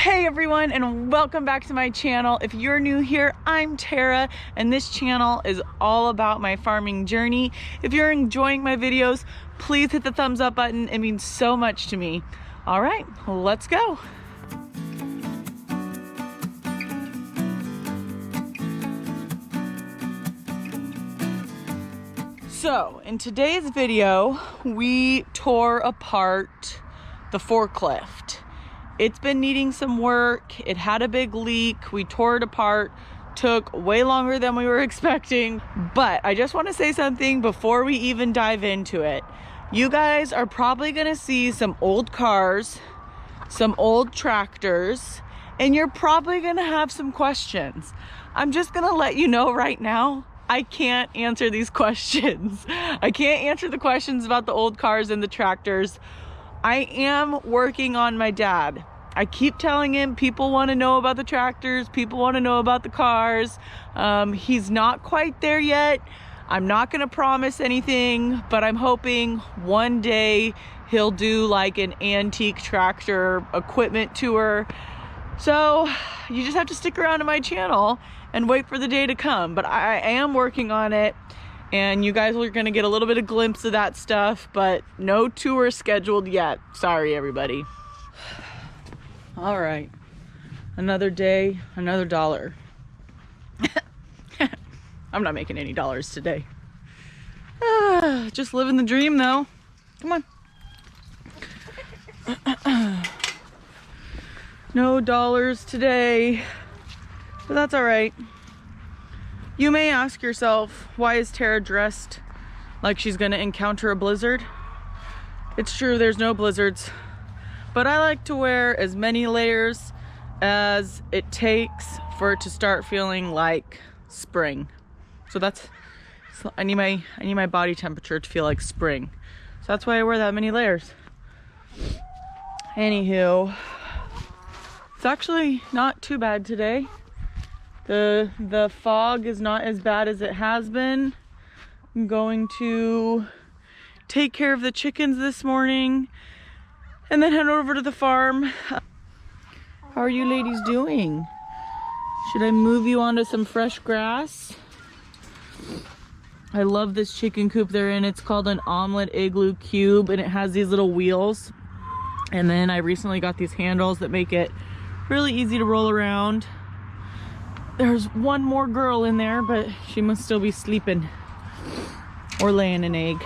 Hey everyone, and welcome back to my channel. If you're new here, I'm Tara, and this channel is all about my farming journey. If you're enjoying my videos, please hit the thumbs up button. It means so much to me. All right, let's go. So in today's video, we tore apart the forklift. It's been needing some work. It had a big leak. We tore it apart. Took way longer than we were expecting. But I just want to say something before we even dive into it. You guys are probably going to see some old cars, some old tractors, and you're probably going to have some questions. I'm just going to let you know right now, I can't answer these questions. I can't answer the questions about the old cars and the tractors. I am working on my dad. I keep telling him people want to know about the tractors, people want to know about the cars. He's not quite there yet. I'm not going to promise anything, but I'm hoping one day he'll do like an antique tractor equipment tour. So you just have to stick around to my channel and wait for the day to come. But I am working on it. And you guys are gonna get a little bit of glimpse of that stuff, but no tour scheduled yet. Sorry, everybody. All right, another day, another dollar. I'm not making any dollars today. Just living the dream though. Come on. No dollars today, but that's all right. You may ask yourself, why is Tara dressed like she's gonna encounter a blizzard? It's true, there's no blizzards, but I like to wear as many layers as it takes for it to start feeling like spring. So I need my body temperature to feel like spring. So that's why I wear that many layers. Anywho, it's actually not too bad today. The fog is not as bad as it has been. I'm going to take care of the chickens this morning and then head over to the farm. How are you ladies doing? Should I move you onto some fresh grass? I love this chicken coop they're in. It's called an omelet igloo cube, and it has these little wheels. And then I recently got these handles that make it really easy to roll around. There's one more girl in there, but she must still be sleeping or laying an egg.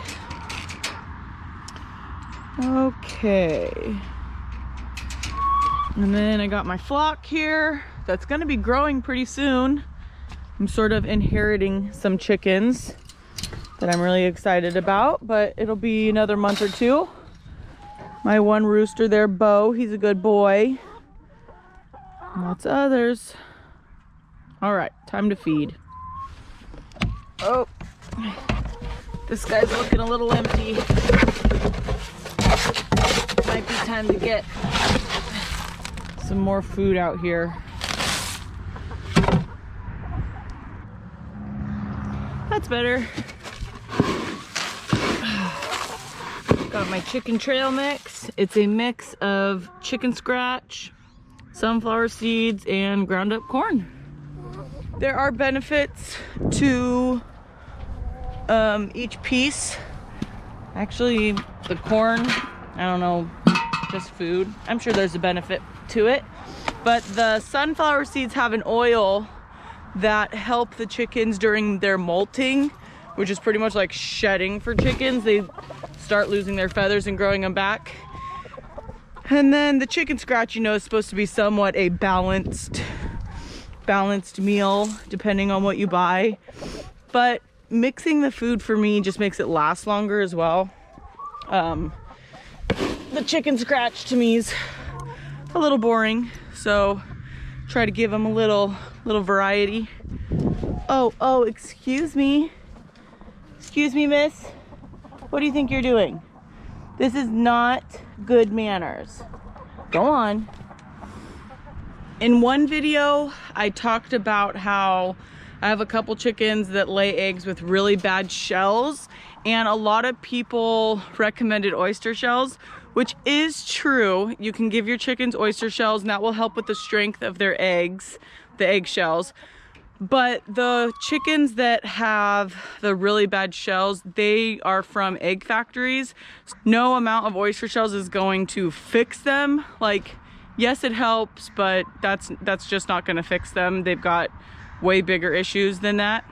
Okay. And then I got my flock here that's gonna be growing pretty soon. I'm sort of inheriting some chickens that I'm really excited about, but it'll be another month or two. My one rooster there, Bo, he's a good boy. Lots of others. All right, time to feed. Oh, this guy's looking a little empty. Might be time to get some more food out here. That's better. Got my chicken trail mix. It's a mix of chicken scratch, sunflower seeds, and ground up corn. There are benefits to each piece. Actually, the corn, I don't know, just food. I'm sure there's a benefit to it. But the sunflower seeds have an oil that help the chickens during their molting, which is pretty much like shedding for chickens. They start losing their feathers and growing them back. And then the chicken scratch, you know, is supposed to be somewhat a balanced meal depending on what you buy, but mixing the food for me just makes it last longer as well. The chicken scratch to me is a little boring, so try to give them a little variety. Oh, excuse me, miss, what do you think you're doing? This is not good manners. Go on. In one video, I talked about how I have a couple chickens that lay eggs with really bad shells, and a lot of people recommended oyster shells, which is true. You can give your chickens oyster shells and that will help with the strength of their eggs, the egg shells. But the chickens that have the really bad shells, they are from egg factories. No amount of oyster shells is going to fix them. Like, yes, it helps, but that's just not gonna fix them. They've got way bigger issues than that.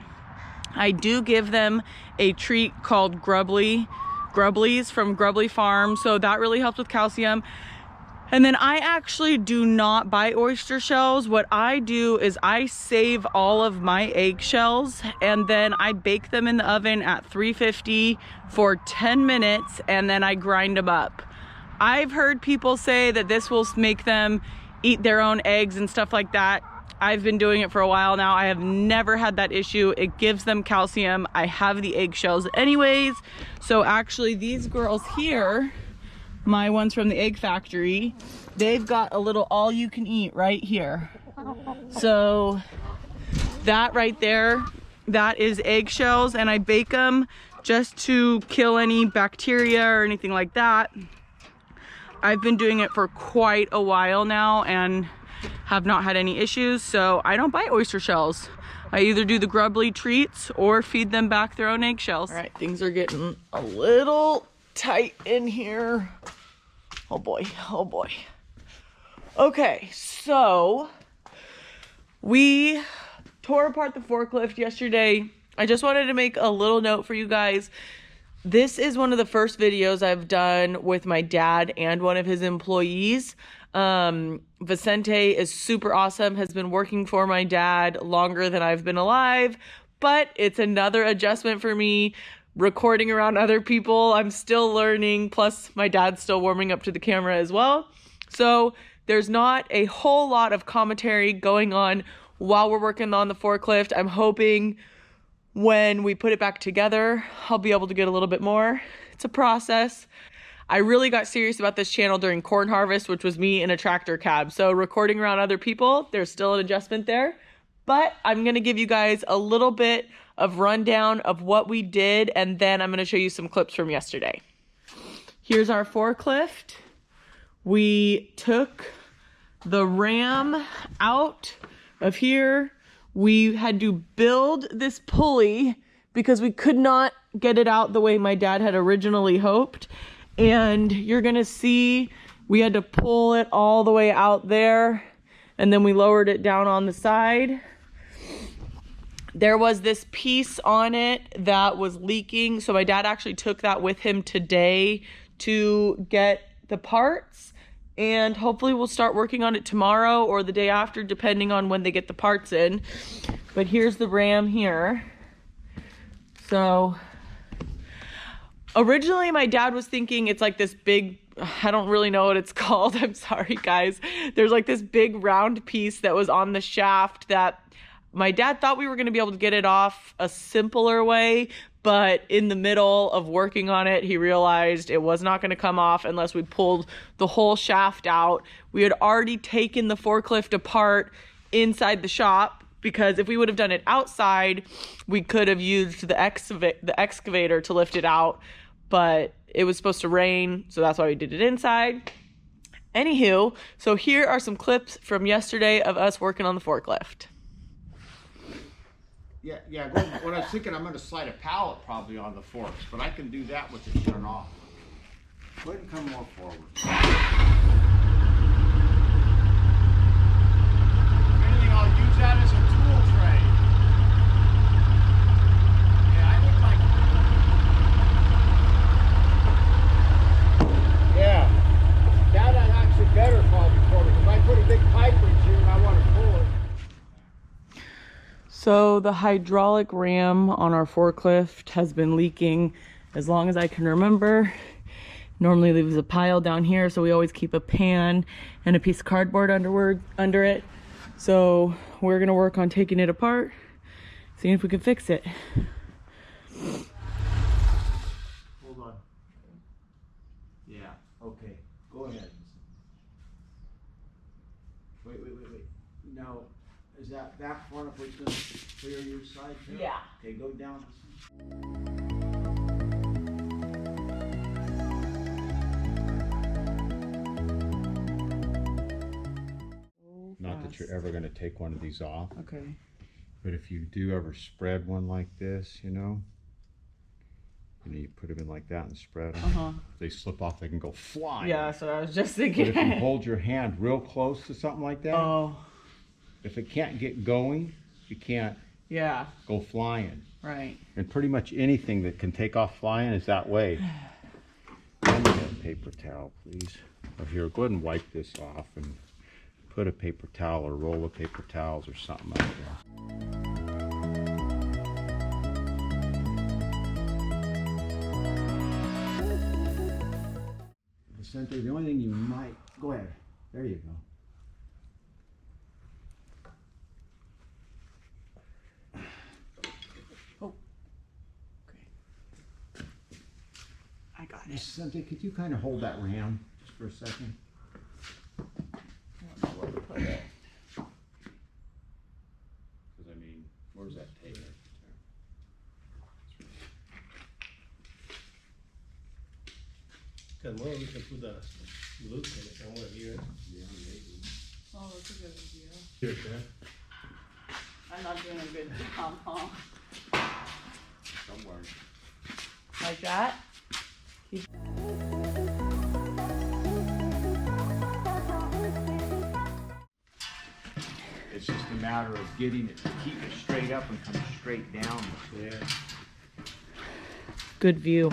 I do give them a treat called Grubblies from Grubbly Farm, so that really helps with calcium. And then I actually do not buy oyster shells. What I do is I save all of my egg shells and then I bake them in the oven at 350 for 10 minutes and then I grind them up. I've heard people say that this will make them eat their own eggs and stuff like that. I've been doing it for a while now. I have never had that issue. It gives them calcium. I have the egg shells anyways. So actually these girls here, my ones from the egg factory, they've got a little all you can eat right here. So that right there, that is eggshells, and I bake them just to kill any bacteria or anything like that. I've been doing it for quite a while now and have not had any issues, so I don't buy oyster shells. I either do the Grubbly treats or feed them back their own eggshells. All right, things are getting a little tight in here. Oh boy, oh boy. Okay, so we tore apart the forklift yesterday. I just wanted to make a little note for you guys. This is one of the first videos I've done with my dad and one of his employees. Vicente is super awesome, has been working for my dad longer than I've been alive, but it's another adjustment for me. Recording around other people, I'm still learning, plus my dad's still warming up to the camera as well. So there's not a whole lot of commentary going on while we're working on the forklift. I'm hoping when we put it back together, I'll be able to get a little bit more. It's a process. I really got serious about this channel during corn harvest, which was me in a tractor cab. So recording around other people, there's still an adjustment there. But I'm gonna give you guys a little bit of rundown of what we did, and then I'm gonna show you some clips from yesterday. Here's our forklift. We took the ram out of here. We had to build this pulley because we could not get it out the way my dad had originally hoped. And you're gonna see we had to pull it all the way out there, and then we lowered it down on the side. There was this piece on it that was leaking, so my dad actually took that with him today to get the parts, and hopefully we'll start working on it tomorrow or the day after, depending on when they get the parts in. But here's the ram here. So originally my dad was thinking it's like this big, I don't really know what it's called, I'm sorry guys. There's like this big round piece that was on the shaft that my dad thought we were going to be able to get it off a simpler way, but in the middle of working on it, he realized it was not going to come off unless we pulled the whole shaft out. We had already taken the forklift apart inside the shop, because if we would have done it outside, we could have used the excavator to lift it out, but it was supposed to rain, so that's why we did it inside. Anywho, so here are some clips from yesterday of us working on the forklift. Yeah. When I was thinking I'm going to slide a pallet probably on the forks, but I can do that with it turned off. Go ahead and come more forward. Anything, I'll use that as a tool tray. Yeah, I would like. Yeah, that actually better probably for me, because I put a big pipe in here and I want to pull it. So the hydraulic ram on our forklift has been leaking as long as I can remember. Normally leaves a pile down here, so we always keep a pan and a piece of cardboard under it. So we're gonna work on taking it apart, seeing if we can fix it. Hold on. Yeah, okay, go ahead. Wait. Now, is that far enough where it's going to clear your side too? Yeah. Okay, go down. Not that you're ever going to take one of these off. Okay. But if you do ever spread one like this, you know, you put them in like that and spread them. If they slip off, they can go flying. Yeah, so I was just thinking. But if you hold your hand real close to something like that, if it can't get going, you can't go flying. Right. And pretty much anything that can take off flying is that way. Hand me that paper towel, please. Oh, here, go ahead and wipe this off and put a paper towel or roll of paper towels or something out there. Vicente, the only thing you might... Go ahead. There you go. I got it. Vicente, could you kind of hold that ram just for a second? I don't know where to put it. Because, I mean, where's that tape? Because more we can put the loop in it somewhere here. Yeah, maybe. Oh, that's a good idea. Here, there. I'm not doing a good job, huh? Somewhere. Like that? It's just a matter of getting it to keep it straight up and come straight down. Yeah. Good view.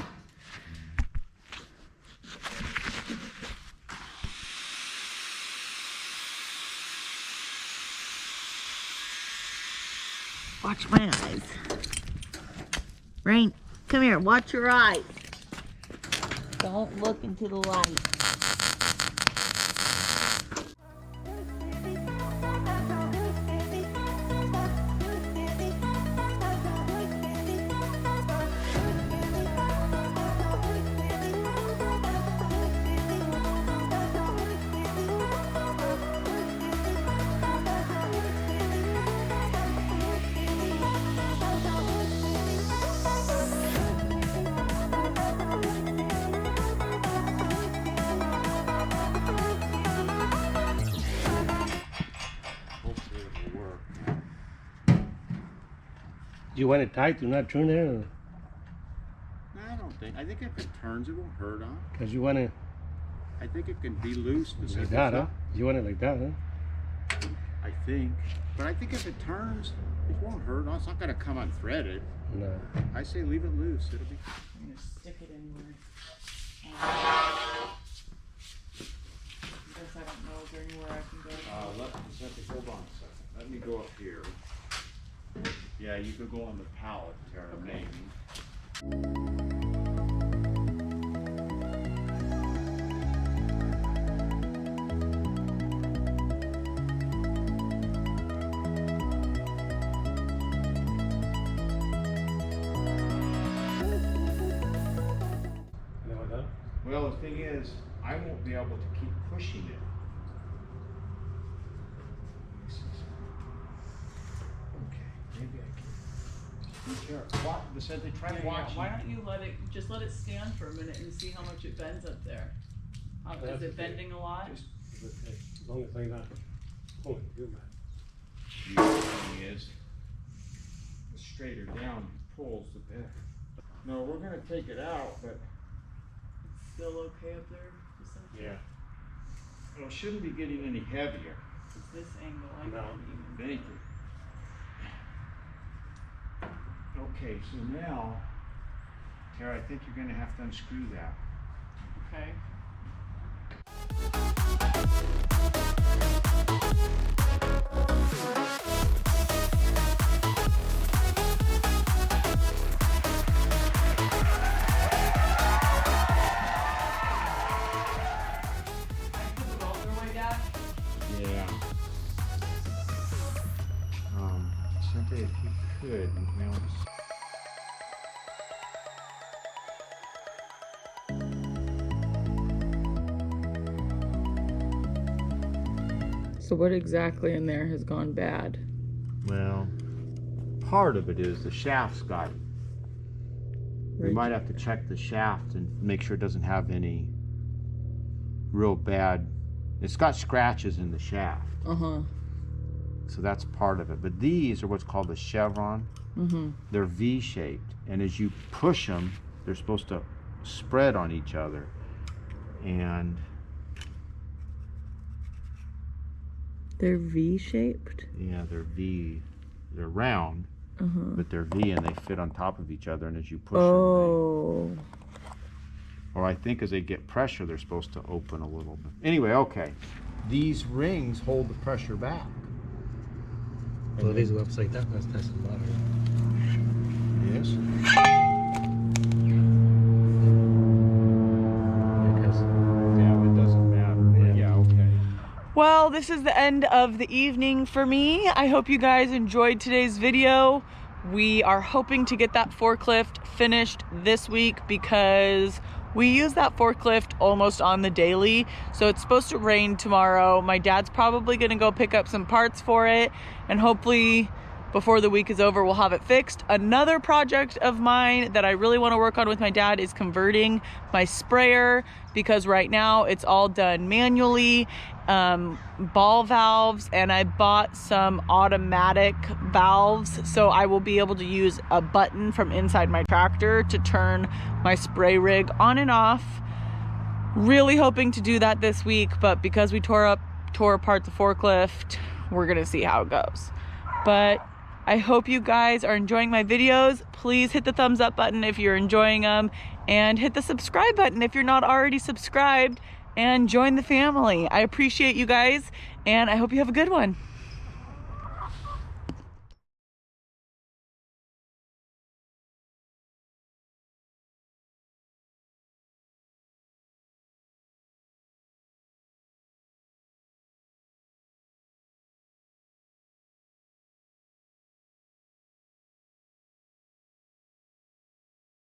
Watch my eyes. Rain, come here, watch your eyes. Don't look into the light. Do you want it tight to not turn there? No, I don't think. I think if it turns, it won't hurt, huh? Because you want it I think it can be loose. like that, huh? You want it like that, huh? I think. But I think if it turns, it won't hurt. It's not going to come unthreaded. No. I say leave it loose. It'll be... I'm gonna stick it anywhere. I guess I don't know if there's anywhere I can go. Hold on a second. Let me go up here. Yeah, you could go on the pallet, Tara, maybe. Well, the thing is, I won't be able to keep pushing it. Okay, maybe I can. Vicente, try watching. Why don't you let it stand for a minute and see how much it bends up there? Is it bending a lot? Just as long as like that. Oh, you're mad. The other thing is, the straighter down it pulls, the better. No, we're gonna take it out, but It's still okay up there? Yeah. well, it shouldn't be getting any heavier. It's this angle. I No. can't even. Thank you. Okay, so now, Tara, I think you're gonna have to unscrew that. Okay. Yeah. Cynthia, if you could, now So what exactly in there has gone bad? well, part of it is the shaft's got. We might have to check the shaft and make sure it doesn't have any real bad. It's got scratches in the shaft. Uh-huh. so that's part of it. But these are what's called a chevron. They're V-shaped, and as you push them, they're supposed to spread on each other. And they're V-shaped? yeah, they're V. They're round, but they're V, and they fit on top of each other. And as you push them, or I think as they get pressure, they're supposed to open a little bit. Anyway, okay. These rings hold the pressure back. So these are upside down. That's nice and moderate. Yes. Yeah, it doesn't matter. But yeah, okay. Well, this is the end of the evening for me. I hope you guys enjoyed today's video. We are hoping to get that forklift finished this week because we use that forklift almost on the daily. So it's supposed to rain tomorrow. My dad's probably gonna go pick up some parts for it, and hopefully before the week is over, we'll have it fixed. Another project of mine that I really want to work on with my dad is converting my sprayer, because right now it's all done manually. Ball valves, and I bought some automatic valves, so I will be able to use a button from inside my tractor to turn my spray rig on and off. Really hoping to do that this week, but because we tore apart the forklift, we're gonna see how it goes. But I hope you guys are enjoying my videos. Please hit the thumbs up button if you're enjoying them, and hit the subscribe button if you're not already subscribed, and join the family. I appreciate you guys, and I hope you have a good one.